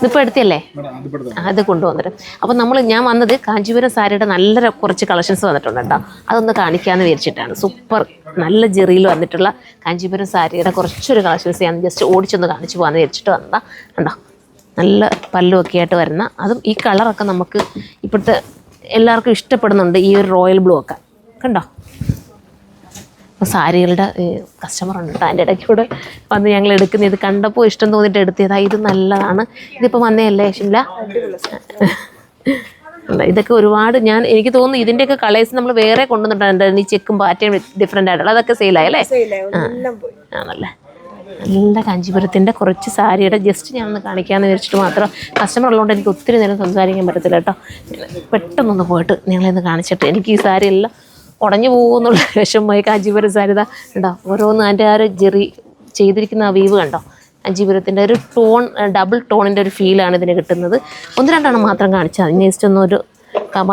ഇതിപ്പോൾ എടുത്തല്ലേ അത് കൊണ്ടുവന്നിട്ട്. അപ്പം ഞാൻ വന്നത് കാഞ്ചീപുരം സാരിയുടെ നല്ല കുറച്ച് കളക്ഷൻസ് വന്നിട്ടുണ്ട് കേട്ടോ. അതൊന്ന് കാണിക്കാമെന്ന് വിചാരിച്ചിട്ടാണ്. സൂപ്പർ നല്ല ജെറിയിൽ വന്നിട്ടുള്ള കാഞ്ചീപുരം സാരിയുടെ കുറച്ചൊരു കളക്ഷൻസ് ഞാൻ ജസ്റ്റ് ഓടിച്ചൊന്ന് കാണിച്ചു പോകാമെന്ന് വിചാരിച്ചിട്ട് വന്നതാ. കണ്ടോ നല്ല പല്ലുമൊക്കെ ആയിട്ട് വരുന്ന, അതും ഈ കളറൊക്കെ നമുക്ക് ഇപ്പോഴത്തെ എല്ലാവർക്കും ഇഷ്ടപ്പെടുന്നുണ്ട്, ഈ ഒരു റോയൽ ബ്ലൂ ഒക്കെ കണ്ടോ. അപ്പോൾ സാരികളുടെ കസ്റ്റമർ ഉണ്ട് കേട്ടോ. അതിൻ്റെ ഇടയ്ക്ക് കൂടെ വന്ന് ഞങ്ങൾ എടുക്കുന്ന ഇത് കണ്ടപ്പോൾ ഇഷ്ടം തോന്നിയിട്ട് എടുത്തതാ. ഇത് നല്ലതാണ്. ഇതിപ്പോൾ വന്നതല്ലേ ഷിംല? ഇതൊക്കെ ഒരുപാട് എനിക്ക് തോന്നുന്നു ഇതിൻ്റെയൊക്കെ കളേഴ്സ് നമ്മൾ വേറെ കൊണ്ടുവന്നിട്ടുണ്ട്. ഈ ചെക്കും പാറ്റയും ഡിഫറെൻ്റ് ആയിട്ടുള്ള അതൊക്കെ സെയിലായല്ലേ? ആണല്ലേ. നല്ല കാഞ്ചീപുരത്തിൻ്റെ കുറച്ച് സാരിയുടെ ജസ്റ്റ് ഞാനൊന്ന് കാണിക്കാമെന്ന് വിചാരിച്ചിട്ട് മാത്രം. കസ്റ്റമർ ഉള്ളതുകൊണ്ട് എനിക്ക് ഒത്തിരി നേരം സംസാരിക്കാൻ പറ്റത്തില്ല കേട്ടോ. പെട്ടെന്നൊന്ന് പോയിട്ട് നിങ്ങളെന്ന് കാണിച്ചിട്ട് എനിക്ക് ഈ സാരി എല്ലാം ഉടഞ്ഞു പോകുമെന്നുള്ള വിഷമമായി. കാഞ്ചീപുരം സാരി ഇതാ കണ്ടോ, ഓരോന്ന് അതിൻ്റെ ആ ഒരു ജെറി ചെയ്തിരിക്കുന്ന ആ വീവ് കണ്ടോ. കാഞ്ചീപുരത്തിൻ്റെ ഒരു ടോൺ, ഡബിൾ ടോണിൻ്റെ ഒരു ഫീലാണ് ഇതിന് കിട്ടുന്നത്. ഒന്ന് രണ്ടെണ്ണം മാത്രം കാണിച്ചാൽ മതി. നെക്സ്റ്റ് ഒന്നൊരു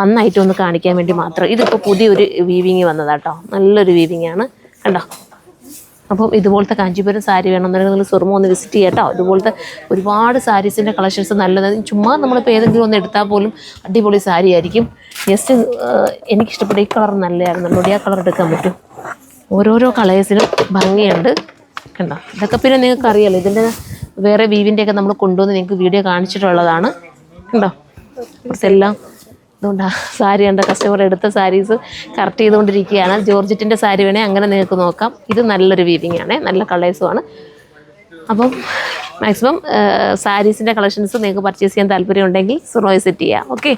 വന്നായിട്ട് ഒന്ന് കാണിക്കാൻ വേണ്ടി മാത്രം. ഇതിപ്പോൾ പുതിയൊരു വീവിങ് വന്നതാട്ടോ. നല്ലൊരു വീവിങ് ആണ് കണ്ടോ. അപ്പം ഇതുപോലത്തെ കാഞ്ചീപുരം സാരി വേണമെന്നുണ്ടെങ്കിൽ നിങ്ങൾ സുറുമ ഒന്ന് വിസിറ്റ് ചെയ്യാം കേട്ടോ. ഇതുപോലത്തെ ഒരുപാട് സാരീസിൻ്റെ കളക്ഷൻസ് നല്ലതാണ്. ചുമ്മാ നമ്മളിപ്പോൾ ഏതെങ്കിലും ഒന്ന് എടുത്താൽ പോലും അടിപൊളി സാരി ആയിരിക്കും. ജസ്റ്റ് എനിക്കിഷ്ടപ്പെട്ട ഈ കളർ നല്ലതായിരുന്നു. നമ്മുടെ ആ കളർ എടുക്കാൻ പറ്റും. ഓരോരോ കളേഴ്സിനും ഭംഗിയുണ്ട് കണ്ടോ. ഇതൊക്കെ പിന്നെ നിങ്ങൾക്ക് അറിയാമല്ലോ, ഇതിൻ്റെ വേറെ വീവിൻ്റെയൊക്കെ നമ്മൾ കൊണ്ടുവന്ന് നിങ്ങൾക്ക് വീഡിയോ കാണിച്ചിട്ടുള്ളതാണ് കണ്ടോ. എല്ലാം അതുകൊണ്ടാണ് സാരി കണ്ട കസ്റ്റമർ എടുത്ത സാരീസ് കറക്റ്റ് ചെയ്തുകൊണ്ടിരിക്കുകയാണ്. ജോർജറ്റിൻ്റെ സാരി വേണേൽ അങ്ങനെ നിങ്ങൾക്ക് നോക്കാം. ഇത് നല്ലൊരു വീവിങ് ആണ്, നല്ല കളേഴ്സുമാണ്. അപ്പം മാക്സിമം സാരീസിൻ്റെ കളക്ഷൻസ് നിങ്ങൾക്ക് പർച്ചേസ് ചെയ്യാൻ താല്പര്യം ഉണ്ടെങ്കിൽ സുറോ വിസിറ്റ് ചെയ്യാം. ഓക്കെ.